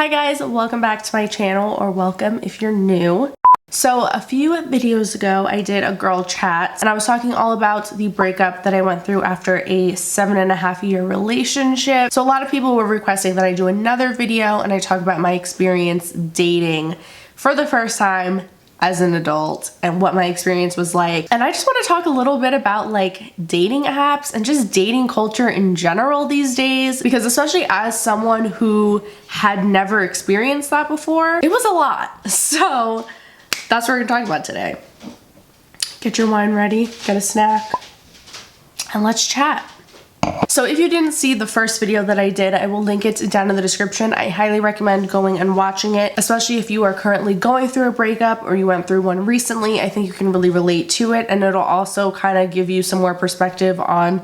Hi guys, welcome back to my channel, or welcome if you're new. So a few videos ago I did a girl chat and I was talking all about the breakup that I went through after a 7.5-year relationship. So a lot of people were requesting that I do another video and I talk about my experience dating for the first time as an adult and what my experience was like. And I just want to talk a little bit about like dating apps and just dating culture in general these days, because especially as someone who had never experienced that before, it was a lot. So that's what we're gonna talk about today. Get your wine ready, get a snack, and let's chat. So if you didn't see the first video that I did, I will link it down in the description. I highly recommend going and watching it, especially if you are currently going through a breakup or you went through one recently. I think you can really relate to it, and it'll also kind of give you some more perspective on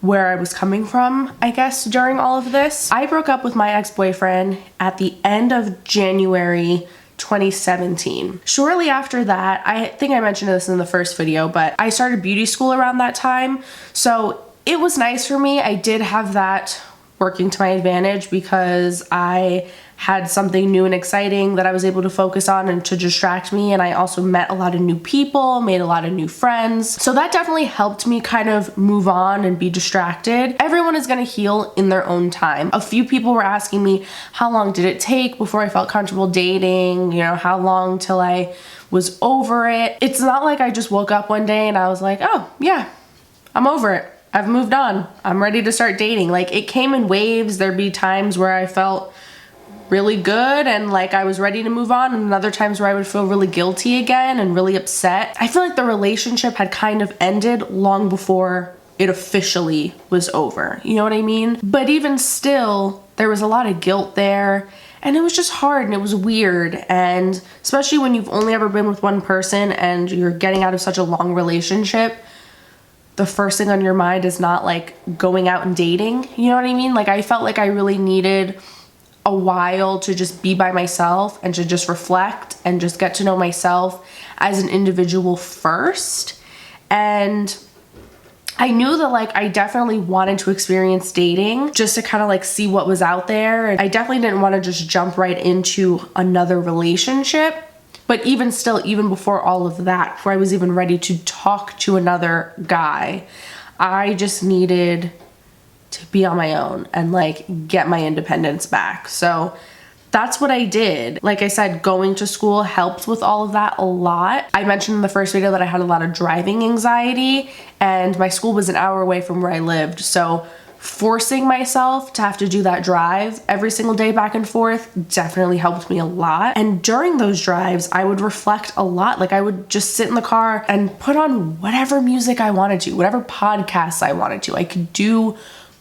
where I was coming from, I guess, during all of this. I broke up with my ex-boyfriend at the end of January 2017. Shortly after that, I think I mentioned this in the first video, but I started beauty school around that time. So it was nice for me. I did have that working to my advantage because I had something new and exciting that I was able to focus on and to distract me. And I also met a lot of new people, made a lot of new friends. So that definitely helped me kind of move on and be distracted. Everyone is gonna heal in their own time. A few people were asking me, how long did it take before I felt comfortable dating? You know, how long till I was over it? It's not like I just woke up one day and I was like, oh yeah, I'm over it. I've moved on. I'm ready to start dating. Like, it came in waves. There'd be times where I felt really good and like I was ready to move on, and other times where I would feel really guilty again and really upset. I feel like the relationship had kind of ended long before it officially was over. You know what I mean? But even still, there was a lot of guilt there, and it was just hard and it was weird. And especially when you've only ever been with one person and you're getting out of such a long relationship, the first thing on your mind is not like going out and dating. You know what I mean? Like, I felt like I really needed a while to just be by myself and to just reflect and just get to know myself as an individual first. And I knew that like I definitely wanted to experience dating just to kind of like see what was out there. And I definitely didn't want to just jump right into another relationship. But even still, even before all of that, before I was even ready to talk to another guy, I just needed to be on my own and like get my independence back. So that's what I did. Like I said, going to school helped with all of that a lot. I mentioned in the first video that I had a lot of driving anxiety, and my school was an hour away from where I lived. So forcing myself to have to do that drive every single day back and forth definitely helped me a lot. And during those drives, I would reflect a lot. Like, I would just sit in the car and put on whatever music I wanted to, whatever podcasts I wanted to. I could do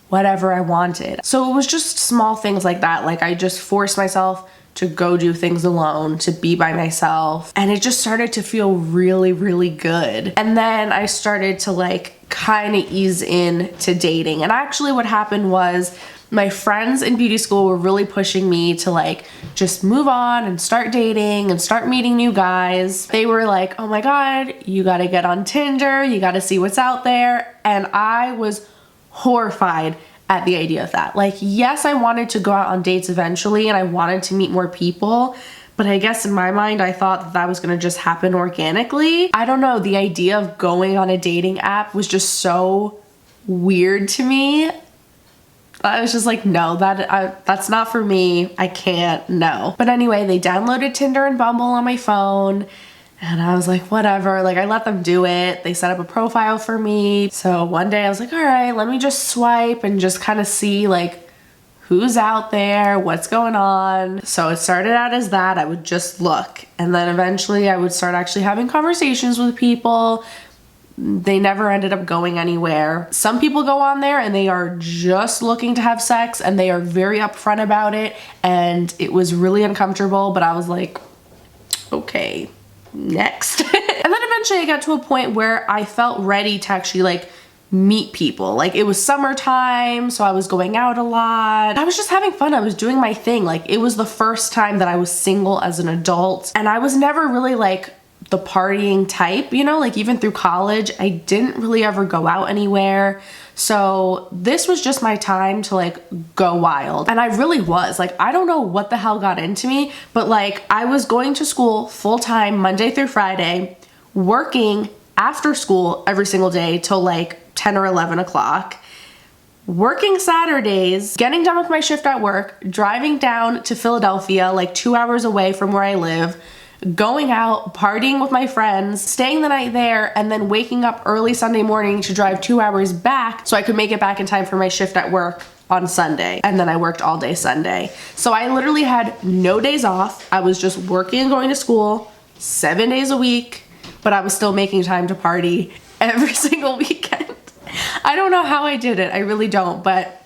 whatever I wanted. So it was just small things like that. Like, I just forced myself to go do things alone, to be by myself. And it just started to feel really, really good. And then I started to like kind of ease in to dating. And actually what happened was my friends in beauty school were really pushing me to like just move on and start dating and start meeting new guys. They were like, oh my God, you gotta get on Tinder, you gotta see what's out there. And I was horrified at the idea of that. Like, yes, I wanted to go out on dates eventually and I wanted to meet more people, but I guess in my mind, I thought that that was gonna just happen organically. I don't know, the idea of going on a dating app was just so weird to me. I was just like, no, that's not for me. I can't, no. But anyway, they downloaded Tinder and Bumble on my phone, and I was like, whatever, like I let them do it. They set up a profile for me. So one day I was like, all right, let me just swipe and just kind of see like who's out there, what's going on. So it started out as that. I would just look. And then eventually I would start actually having conversations with people. They never ended up going anywhere. Some people go on there and they are just looking to have sex and they are very upfront about it. And it was really uncomfortable, but I was like, okay, next. And then eventually I got to a point where I felt ready to actually like meet people. Like, it was summertime, so I was going out a lot. I was just having fun. I was doing my thing. Like, it was the first time that I was single as an adult, and I was never really like the partying type, you know, like even through college, I didn't really ever go out anywhere. So this was just my time to like go wild. And I really was like, I don't know what the hell got into me, but like I was going to school full time Monday through Friday, working after school every single day till like 10 or 11 o'clock, working Saturdays, getting done with my shift at work, driving down to Philadelphia, like 2 hours away from where I live, going out, partying with my friends, staying the night there, and then waking up early Sunday morning to drive 2 hours back so I could make it back in time for my shift at work on Sunday. And then I worked all day Sunday. So I literally had no days off. I was just working and going to school 7 days a week, but I was still making time to party every single weekend. I don't know how I did it. I really don't, but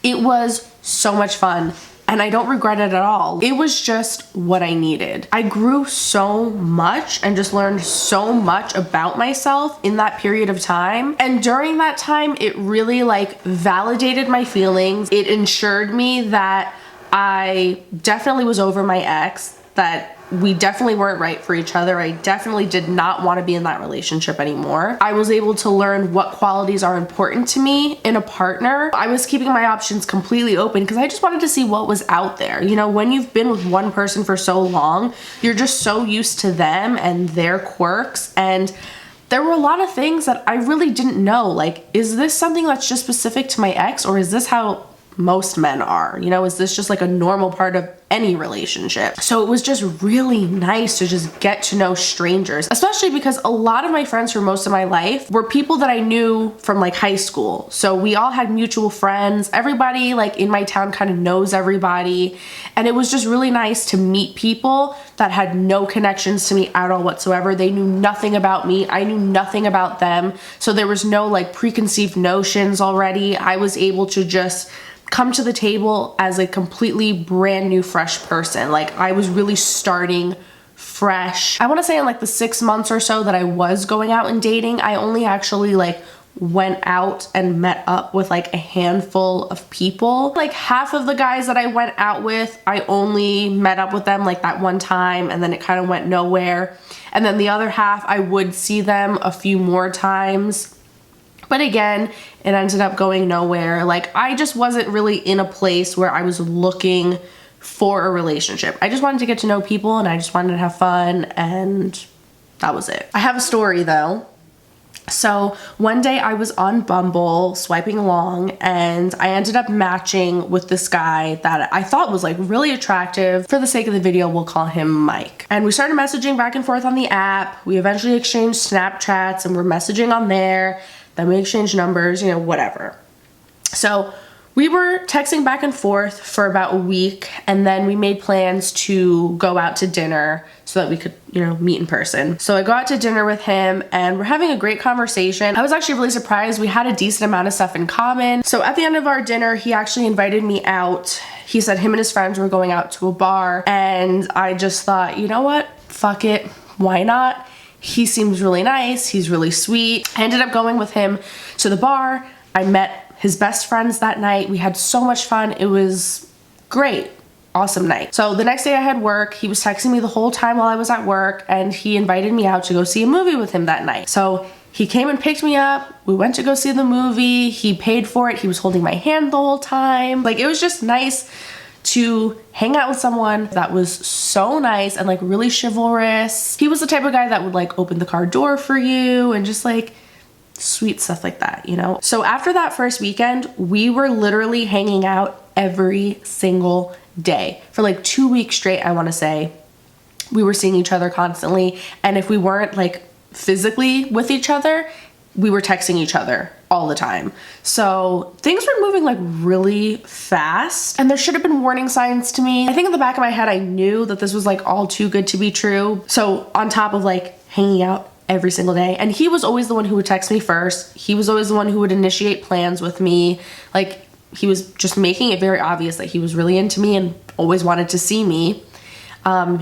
it was so much fun. And I don't regret it at all. It was just what I needed. I grew so much and just learned so much about myself in that period of time. And during that time, it really like validated my feelings. It ensured me that I definitely was over my ex, that we definitely weren't right for each other. I definitely did not want to be in that relationship anymore. I was able to learn what qualities are important to me in a partner. I was keeping my options completely open because I just wanted to see what was out there. You know, when you've been with one person for so long, you're just so used to them and their quirks, and there were a lot of things that I really didn't know. Like, is this something that's just specific to my ex, or is this how most men are? You know, is this just like a normal part of any relationship? So it was just really nice to just get to know strangers, especially because a lot of my friends for most of my life were people that I knew from like high school. So we all had mutual friends. Everybody like in my town kind of knows everybody. And it was just really nice to meet people that had no connections to me at all whatsoever. They knew nothing about me. I knew nothing about them. So there was no like preconceived notions already. I was able to just come to the table as a completely brand new fresh person. Like I was really starting fresh. I want to say in like the 6 months or so that I was going out and dating, I only actually like went out and met up with like a handful of people. Like half of the guys that I went out with, I only met up with them like that one time, and then it kind of went nowhere. And then the other half, I would see them a few more times. But again, it ended up going nowhere. Like I just wasn't really in a place where I was looking for a relationship. I just wanted to get to know people and I just wanted to have fun, and that was it. I have a story though. So one day I was on Bumble swiping along, and I ended up matching with this guy that I thought was like really attractive. For the sake of the video, we'll call him Mike. And we started messaging back and forth on the app. We eventually exchanged Snapchats and we're messaging on there. Then we exchanged numbers, you know, whatever. So we were texting back and forth for about a week, and then we made plans to go out to dinner so that we could, you know, meet in person. So I go out to dinner with him and we're having a great conversation. I was actually really surprised. We had a decent amount of stuff in common. So at the end of our dinner, he actually invited me out. He said him and his friends were going out to a bar, and I just thought, you know what? Fuck it. Why not? He seems really nice. He's really sweet. I ended up going with him to the bar. I met his best friends that night. We had so much fun. It was great. Awesome night. So the next day I had work. He was texting me the whole time while I was at work, and he invited me out to go see a movie with him that night. So he came and picked me up. We went to go see the movie. He paid for it. He was holding my hand the whole time. Like, it was just nice to hang out with someone that was so nice and like really chivalrous. He was the type of guy that would like open the car door for you and just like sweet stuff like that, you know? So after that first weekend, we were literally hanging out every single day for like 2 weeks straight. I want to say we were seeing each other constantly. And if we weren't like physically with each other, we were texting each other all the time. So things were moving like really fast, and there should have been warning signs to me. I think in the back of my head, I knew that this was like all too good to be true. So on top of like hanging out every single day, and he was always the one who would text me first. He was always the one who would initiate plans with me. Like, he was just making it very obvious that he was really into me and always wanted to see me.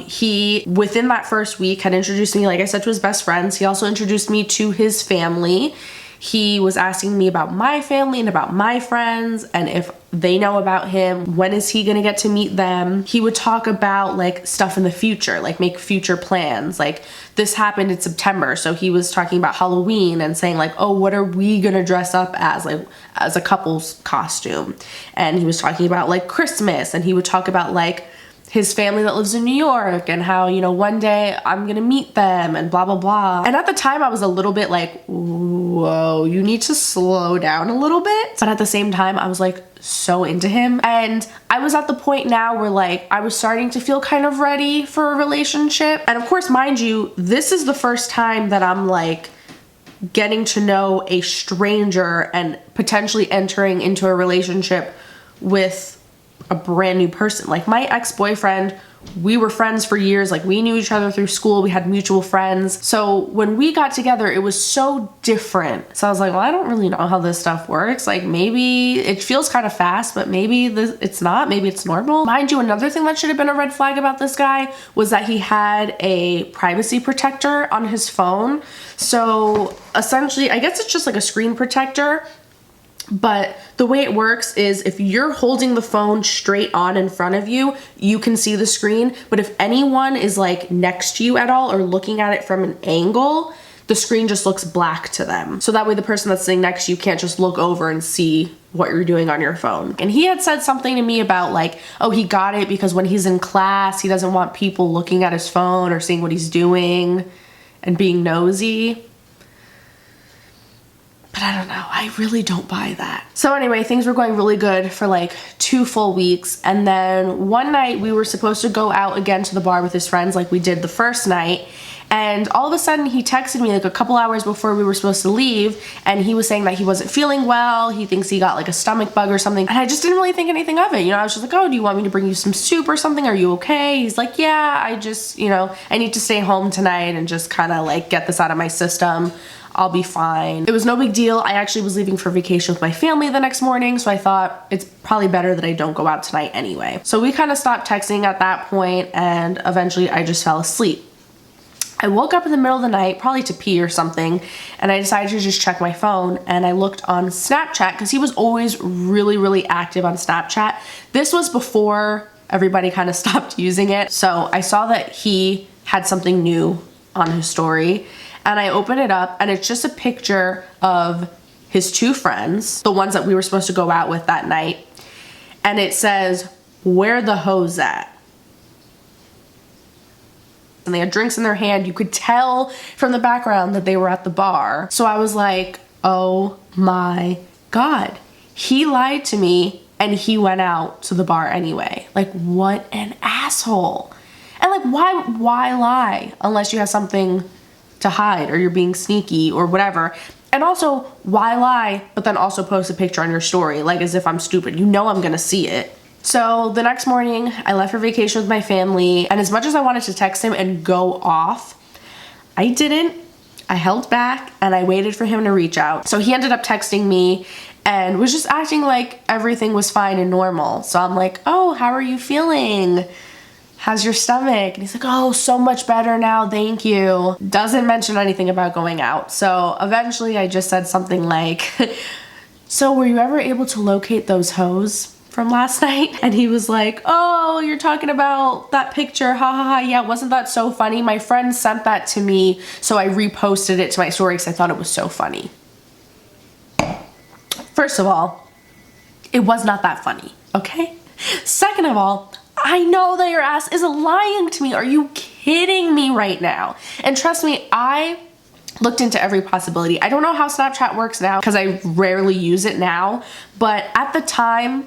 He, within that first week, had introduced me, like I said, to his best friends. He also introduced me to his family. He was asking me about my family and about my friends and if they know about him, when is he gonna get to meet them. He would talk about like stuff in the future, like make future plans. Like this happened in September, so he was talking about Halloween and saying like, oh, what are we gonna dress up as, like as a couple's costume. And he was talking about like Christmas, and he would talk about like his family that lives in New York and how, you know, one day I'm gonna meet them and blah, blah, blah. And at the time I was a little bit like, whoa, you need to slow down a little bit. But at the same time, I was like so into him. And I was at the point now where like I was starting to feel kind of ready for a relationship. And of course, mind you, this is the first time that I'm like getting to know a stranger and potentially entering into a relationship with a brand new person. Like my ex-boyfriend, we were friends for years. Like we knew each other through school. We had mutual friends. So when we got together, it was so different. So I was like, well, I don't really know how this stuff works. Like maybe it feels kind of fast, but maybe it's not. Maybe it's normal. Mind you, another thing that should have been a red flag about this guy was that he had a privacy protector on his phone. So essentially, I guess it's just like a screen protector. But the way it works is if you're holding the phone straight on in front of you, you can see the screen. But if anyone is like next to you at all or looking at it from an angle, the screen just looks black to them. So that way the person that's sitting next to you can't just look over and see what you're doing on your phone. And he had said something to me about like, oh, he got it because when he's in class, he doesn't want people looking at his phone or seeing what he's doing and being nosy. But I don't know, I really don't buy that. So anyway, things were going really good for like 2 full weeks. And then one night we were supposed to go out again to the bar with his friends like we did the first night. And all of a sudden he texted me like a couple hours before we were supposed to leave. And he was saying that he wasn't feeling well. He thinks he got like a stomach bug or something. And I just didn't really think anything of it. You know, I was just like, oh, do you want me to bring you some soup or something? Are you okay? He's like, yeah, I just, you know, I need to stay home tonight and just kind of like get this out of my system. I'll be fine. It was no big deal. I actually was leaving for vacation with my family the next morning, so I thought it's probably better that I don't go out tonight anyway. So we kind of stopped texting at that point, and eventually I just fell asleep. I woke up in the middle of the night, probably to pee or something, and I decided to just check my phone, and I looked on Snapchat because he was always really, really active on Snapchat. This was before everybody kind of stopped using it. So I saw that he had something new on his story. And I open it up and it's just a picture of his 2 friends, the ones that we were supposed to go out with that night. And it says, where the hoes at? And they had drinks in their hand. You could tell from the background that they were at the bar. So I was like, oh my God, he lied to me and he went out to the bar anyway. Like what an asshole. And like, why lie unless you have something to hide or you're being sneaky or whatever. And also, why lie but then also post a picture on your story like as if I'm stupid? You know I'm gonna see it. So the next morning I left for vacation with my family, and as much as I wanted to text him and go off, I didn't. I held back and I waited for him to reach out. So he ended up texting me and was just acting like everything was fine and normal. So I'm like, oh, how are you feeling? How's your stomach? And he's like, oh, so much better now, thank you. Doesn't mention anything about going out. So eventually I just said something like, so were you ever able to locate those hoes from last night? And he was like, oh, you're talking about that picture, ha ha ha, yeah, wasn't that so funny? My friend sent that to me, so I reposted it to my story because I thought it was so funny. First of all, it was not that funny, okay? Second of all, I know that your ass is lying to me. Are you kidding me right now? And trust me, I looked into every possibility. I don't know how Snapchat works now because I rarely use it now, but at the time,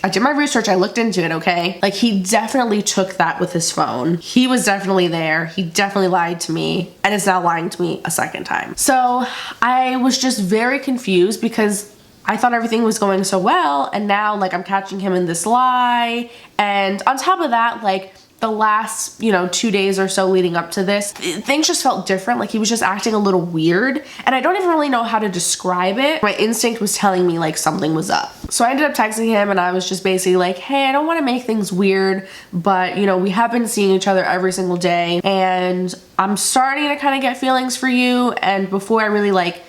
I did my research, I looked into it, okay? Like he definitely took that with his phone. He was definitely there. He definitely lied to me and is now lying to me a second time. So I was just very confused because I thought everything was going so well, and now like I'm catching him in this lie. And on top of that, like the last, 2 days or so leading up to this, things just felt different. Like he was just acting a little weird, and I don't even really know how to describe it. My instinct was telling me like something was up. So I ended up texting him and I was just basically like, hey, I don't want to make things weird, but we have been seeing each other every single day and I'm starting to kind of get feelings for you. And before I really like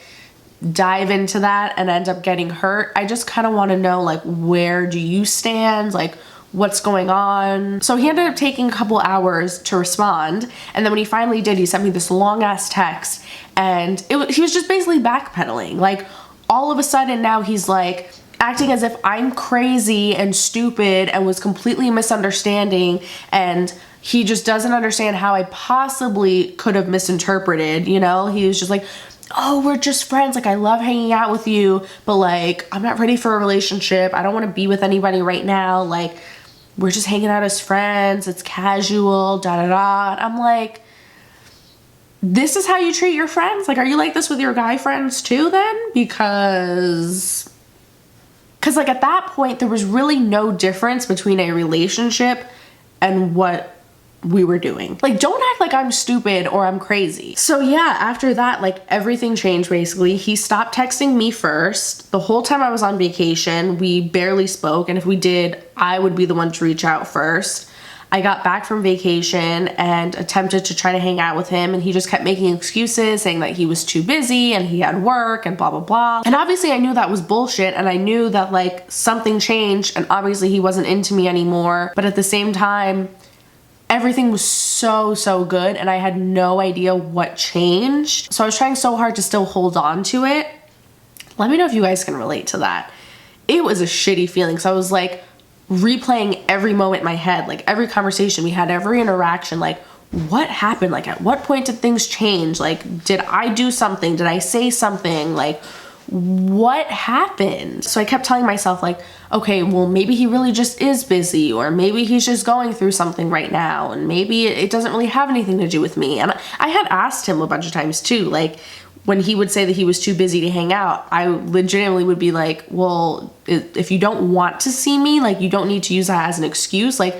dive into that and end up getting hurt. I just kind of want to know, like, where do you stand? Like, what's going on? So he ended up taking a couple hours to respond, and then when he finally did, he sent me this long ass text, and he was just basically backpedaling. Like, all of a sudden now he's like acting as if I'm crazy and stupid and was completely misunderstanding, and he just doesn't understand how I possibly could have misinterpreted, you know? He was just like, oh, we're just friends, like I love hanging out with you, but like I'm not ready for a relationship, I don't want to be with anybody right now, like we're just hanging out as friends, it's casual, da da da. And I'm like, this is how you treat your friends? Like, are you like this with your guy friends too then? Because like at that point there was really no difference between a relationship and what we were doing. Like, don't act like I'm stupid or I'm crazy. So yeah, after that, like everything changed basically. He stopped texting me first. The whole time I was on vacation, we barely spoke, and if we did, I would be the one to reach out first. I got back from vacation and attempted to try to hang out with him, and he just kept making excuses, saying that he was too busy and he had work and blah, blah, blah. And obviously I knew that was bullshit, and I knew that like something changed, and obviously he wasn't into me anymore. But at the same time, everything was so good, and I had no idea what changed. So I was trying so hard to still hold on to it. Let me know if you guys can relate to that. It was a shitty feeling. So I was like replaying every moment in my head, like every conversation we had, every interaction, like what happened? Like at what point did things change? Like, did I do something? Did I say something? Like, what happened? So I kept telling myself like, okay, well maybe he really just is busy, or maybe he's just going through something right now, and maybe it doesn't really have anything to do with me. And I had asked him a bunch of times too, like when he would say that he was too busy to hang out, I legitimately would be like, well, if you don't want to see me, like you don't need to use that as an excuse. Like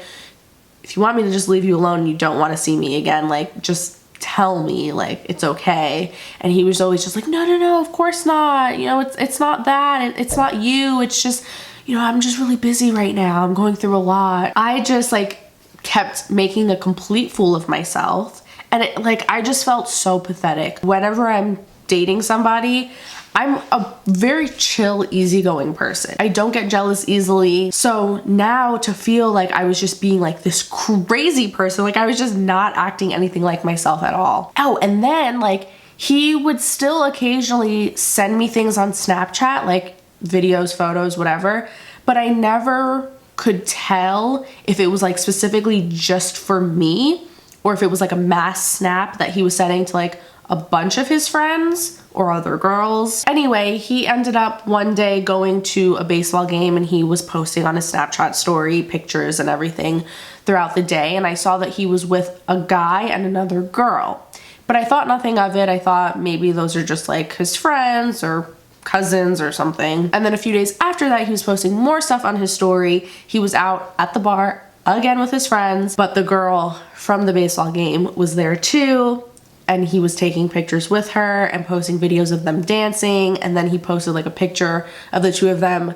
if you want me to just leave you alone and you don't want to see me again, like just tell me, like it's okay. And he was always just like, no, of course not, you know, it's not that, it's not you, it's just, you know, I'm just really busy right now, I'm going through a lot. I just like kept making a complete fool of myself, and I just felt so pathetic. Whenever I'm dating somebody, I'm a very chill, easygoing person. I don't get jealous easily. So now to feel like I was just being like this crazy person, like I was just not acting anything like myself at all. Oh, and then like he would still occasionally send me things on Snapchat, like videos, photos, whatever, but I never could tell if it was like specifically just for me or if it was like a mass snap that he was sending to like a bunch of his friends or other girls. Anyway, he ended up one day going to a baseball game, and he was posting on his Snapchat story pictures and everything throughout the day, and I saw that he was with a guy and another girl. But I thought nothing of it. I thought maybe those are just like his friends or cousins or something. And then a few days after that, he was posting more stuff on his story. He was out at the bar again with his friends, but the girl from the baseball game was there too. And he was taking pictures with her and posting videos of them dancing. And then he posted like a picture of the two of them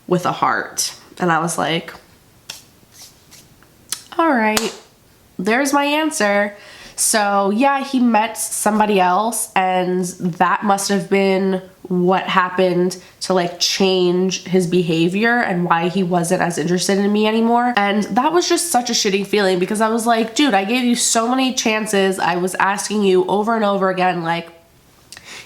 with a heart. And I was like, all right, there's my answer. So yeah, he met somebody else, and that must have been what happened to like change his behavior and why he wasn't as interested in me anymore. And that was just such a shitty feeling, because I was like, dude, I gave you so many chances. I was asking you over and over again, like,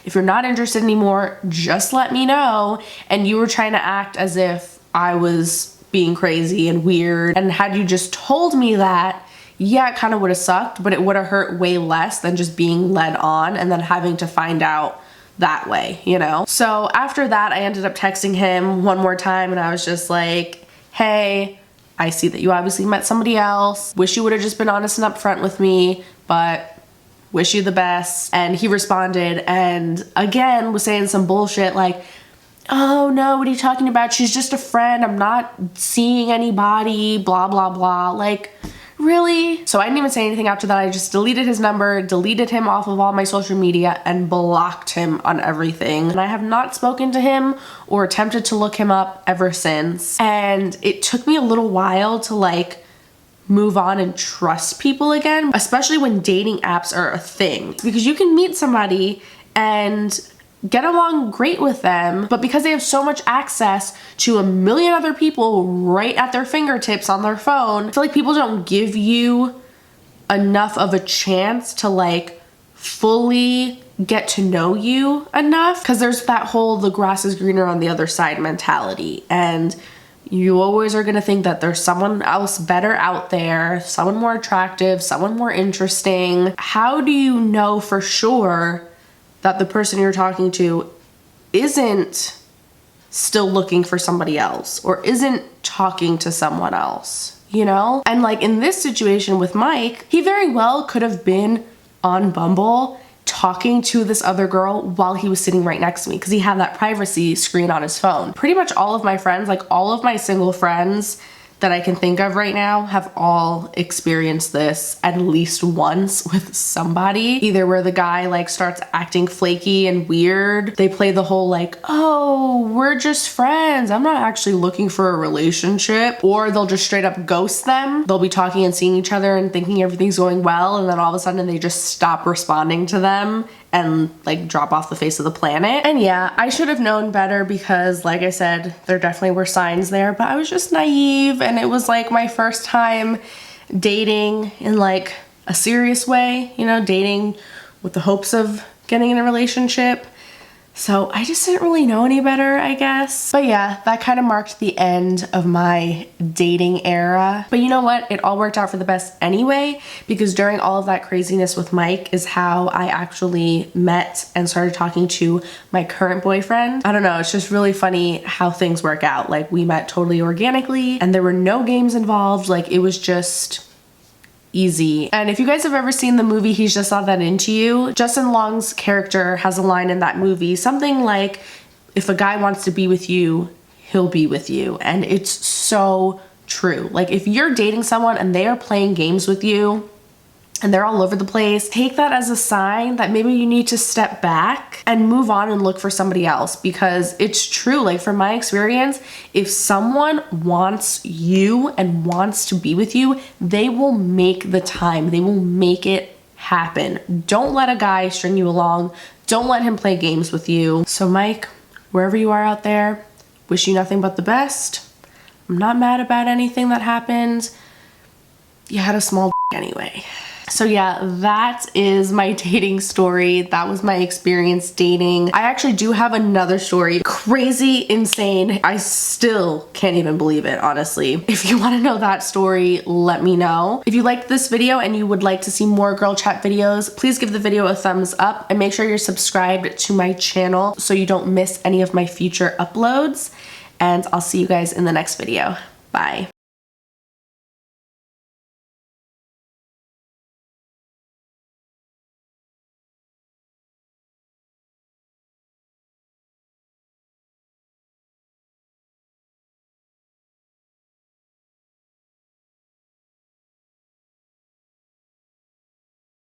if you're not interested anymore, just let me know. And you were trying to act as if I was being crazy and weird. And had you just told me that, yeah, it kind of would have sucked, but it would have hurt way less than just being led on and then having to find out that way, you know? So after that, I ended up texting him one more time, and I was just like, hey, I see that you obviously met somebody else. Wish you would have just been honest and upfront with me, but wish you the best. And he responded and again was saying some bullshit like, oh no, what are you talking about? She's just a friend. I'm not seeing anybody, blah, blah, blah. Like, really? So I didn't even say anything after that. I just deleted his number, deleted him off of all my social media, and blocked him on everything. And I have not spoken to him or attempted to look him up ever since. And it took me a little while to like move on and trust people again, especially when dating apps are a thing. Because you can meet somebody and get along great with them, but because they have so much access to a million other people right at their fingertips on their phone, I feel like people don't give you enough of a chance to like fully get to know you enough, because there's that whole the grass is greener on the other side mentality, and you always are going to think that there's someone else better out there, someone more attractive, someone more interesting. How do you know for sure that the person you're talking to isn't still looking for somebody else or isn't talking to someone else, you know? And like in this situation with Mike, he very well could have been on Bumble talking to this other girl while he was sitting right next to me, because he had that privacy screen on his phone. Pretty much all of my friends, like all of my single friends that I can think of right now, have all experienced this at least once with somebody. Either where the guy like starts acting flaky and weird, they play the whole like, oh, we're just friends, I'm not actually looking for a relationship, or they'll just straight up ghost them. They'll be talking and seeing each other and thinking everything's going well, and then all of a sudden they just stop responding to them and like drop off the face of the planet. And yeah, I should have known better, because like I said, there definitely were signs there, but I was just naive, and it was like my first time dating in like a serious way, you know, dating with the hopes of getting in a relationship. So I just didn't really know any better, I guess. But yeah, that kind of marked the end of my dating era. But you know what? It all worked out for the best anyway, because during all of that craziness with Mike is how I actually met and started talking to my current boyfriend. I don't know, it's just really funny how things work out. Like we met totally organically and there were no games involved. Like it was just easy. And if you guys have ever seen the movie He's Just Not That Into You, Justin Long's character has a line in that movie, something like, if a guy wants to be with you, he'll be with you. And it's so true. Like if you're dating someone and they are playing games with you and they're all over the place, take that as a sign that maybe you need to step back and move on and look for somebody else, because it's true. Like from my experience, if someone wants you and wants to be with you, they will make the time. They will make it happen. Don't let a guy string you along. Don't let him play games with you. So Mike, wherever you are out there, wish you nothing but the best. I'm not mad about anything that happened. You had a small anyway. So yeah, that is my dating story. That was my experience dating. I actually do have another story. Crazy, insane. I still can't even believe it, honestly. If you want to know that story, let me know. If you liked this video and you would like to see more girl chat videos, please give the video a thumbs up and make sure you're subscribed to my channel so you don't miss any of my future uploads. And I'll see you guys in the next video. Bye.